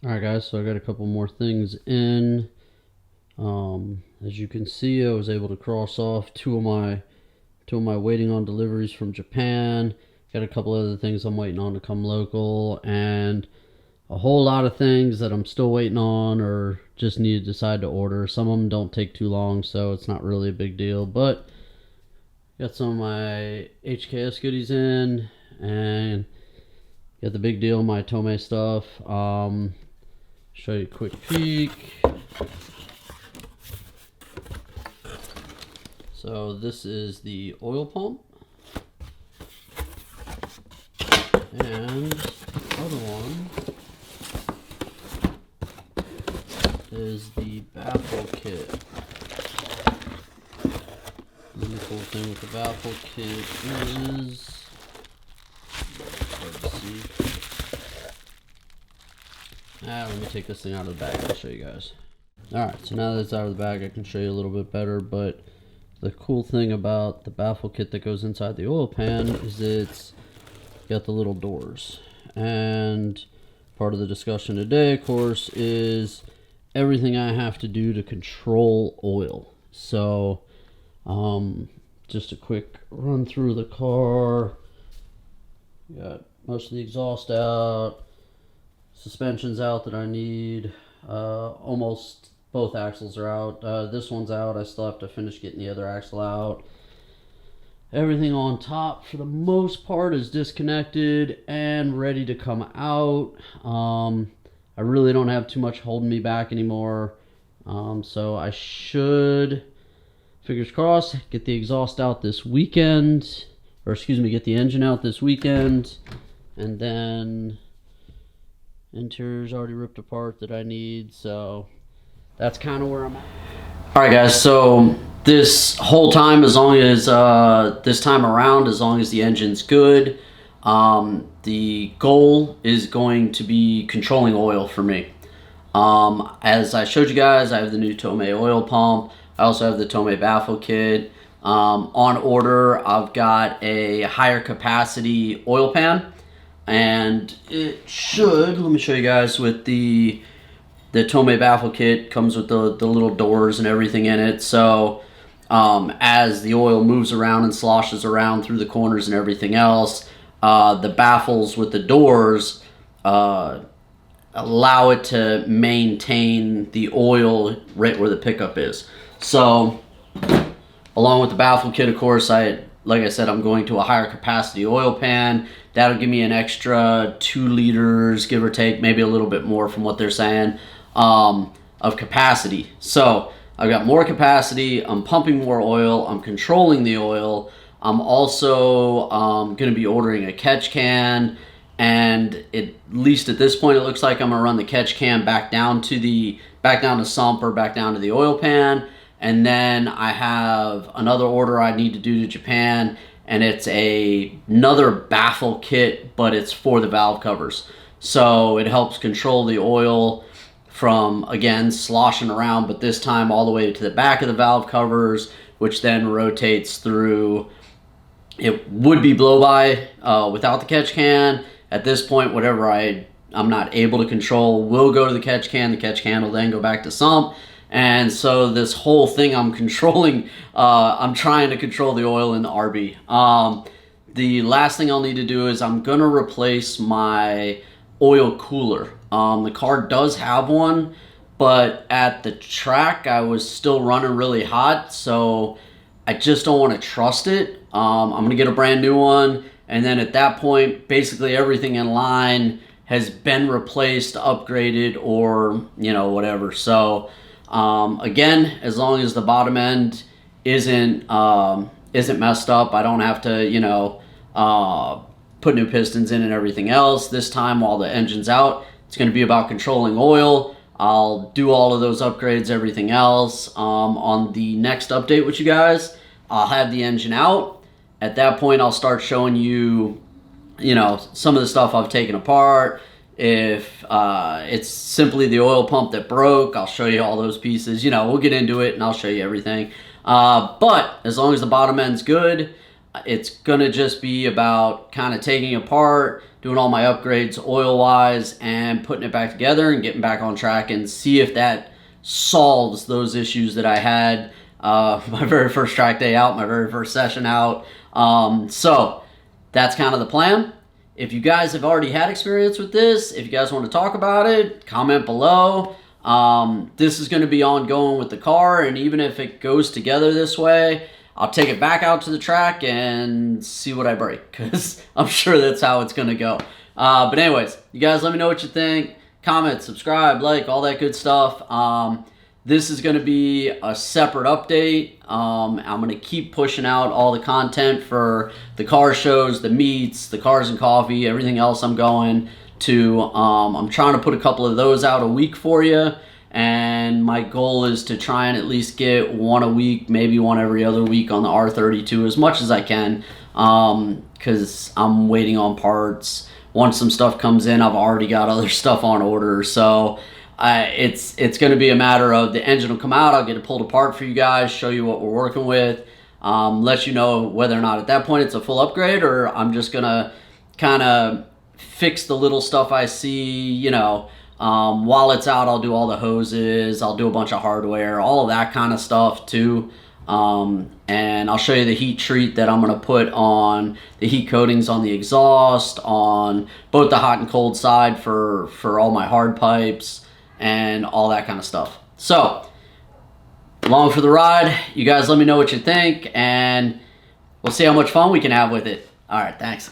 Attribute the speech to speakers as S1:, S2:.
S1: Alright guys, so I got a couple more things in. As you can see, I was able to cross off two of my waiting on deliveries from Japan. Got a couple other things I'm waiting on to come local, and a whole lot of things that I'm still waiting on or just need to decide to order. Some of them don't take too long, so it's not really a big deal. But got some of my HKS goodies in, and got the big deal, my Tomei stuff. Show you a quick peek. So this is the oil pump, and the other one is the baffle kit. And the cool thing with the baffle kit is, hard to see. Let me take this thing out of the bag. I'll show you guys. Alright, so now that it's out of the bag, I can show you a little bit better. But the cool thing about the baffle kit that goes inside the oil pan is it's got the little doors. And part of the discussion today, of course, is everything I have to do to control oil. So, just a quick run through the car. Got most of the exhaust out. Suspension's out that I need. Almost both axles are out. This one's out. I still have to finish getting the other axle out. Everything on top, for the most part, is disconnected and ready to come out. I really don't have too much holding me back anymore. So I should, fingers crossed, get the exhaust out this weekend. Or excuse me, get the engine out this weekend. And then interior's already ripped apart that I need, so that's kind of where I'm at. Alright guys, so this whole time, as long as this time around, as long as the engine's good, the goal is going to be controlling oil for me. As I showed you guys, I have the new Tomei oil pump. I also have the Tomei baffle kit. On order, I've got a higher capacity oil pan. And it should, let me show you guys, with the Tomei baffle kit, comes with the little doors and everything in it. So as the oil moves around and sloshes around through the corners and everything else, the baffles with the doors allow it to maintain the oil right where the pickup is. So along with the baffle kit, of course, like I said, I'm going to a higher capacity oil pan. That'll give me an extra 2 liters, give or take, maybe a little bit more from what they're saying, of capacity. So I've got more capacity, I'm pumping more oil, I'm controlling the oil. I'm also going to be ordering a catch can, and at least at this point it looks like I'm going to run the catch can back down to sump or back down to the oil pan. And then I have another order I need to do to Japan, and it's another baffle kit, but it's for the valve covers. So it helps control the oil from, again, sloshing around, but this time all the way to the back of the valve covers, which then rotates through. It would be blow-by without the catch can. At this point, whatever I'm not able to control will go to the catch can. The catch can will then go back to sump. And so this whole thing I'm controlling, I'm trying to control the oil in the RB. The last thing I'll need to do is I'm going to replace my oil cooler. The car does have one, but at the track I was still running really hot, so I just don't want to trust it. I'm going to get a brand new one, and then at that point, basically everything in line has been replaced, upgraded, or, whatever. So again, as long as the bottom end isn't messed up, I don't have to, put new pistons in and everything else. This time, while the engine's out, it's going to be about controlling oil. I'll do all of those upgrades, everything else. On the next update with you guys, I'll have the engine out. At that point, I'll start showing you, some of the stuff I've taken apart. If it's simply the oil pump that broke, I'll show you all those pieces. We'll get into it and I'll show you everything. But as long as the bottom end's good, it's gonna just be about kind of taking apart, doing all my upgrades oil-wise, and putting it back together and getting back on track and see if that solves those issues that I had my very first track day out, my very first session out. So that's kind of the plan. If you guys have already had experience with this, if you guys want to talk about it, comment below. This is going to be ongoing with the car, and even if it goes together this way, I'll take it back out to the track and see what I break, because I'm sure that's how it's going to go. But anyways, you guys let me know what you think. Comment, subscribe, like, all that good stuff. This is going to be a separate update. I'm going to keep pushing out all the content for the car shows, the meets, the cars and coffee, everything else I'm going to. I'm trying to put a couple of those out a week for you. And my goal is to try and at least get one a week, maybe one every other week on the R32 as much as I can. Because I'm waiting on parts. Once some stuff comes in, I've already got other stuff on order. So it's going to be a matter of the engine will come out, I'll get it pulled apart for you guys, show you what we're working with, let you know whether or not at that point it's a full upgrade, or I'm just going to kind of fix the little stuff I see, you know. While it's out, I'll do all the hoses, I'll do a bunch of hardware, all of that kind of stuff too. And I'll show you the heat treat that I'm going to put on the heat coatings on the exhaust, on both the hot and cold side for all my hard pipes, and all that kind of stuff. So, along for the ride. You guys let me know what you think, and we'll see how much fun we can have with it. All right, thanks.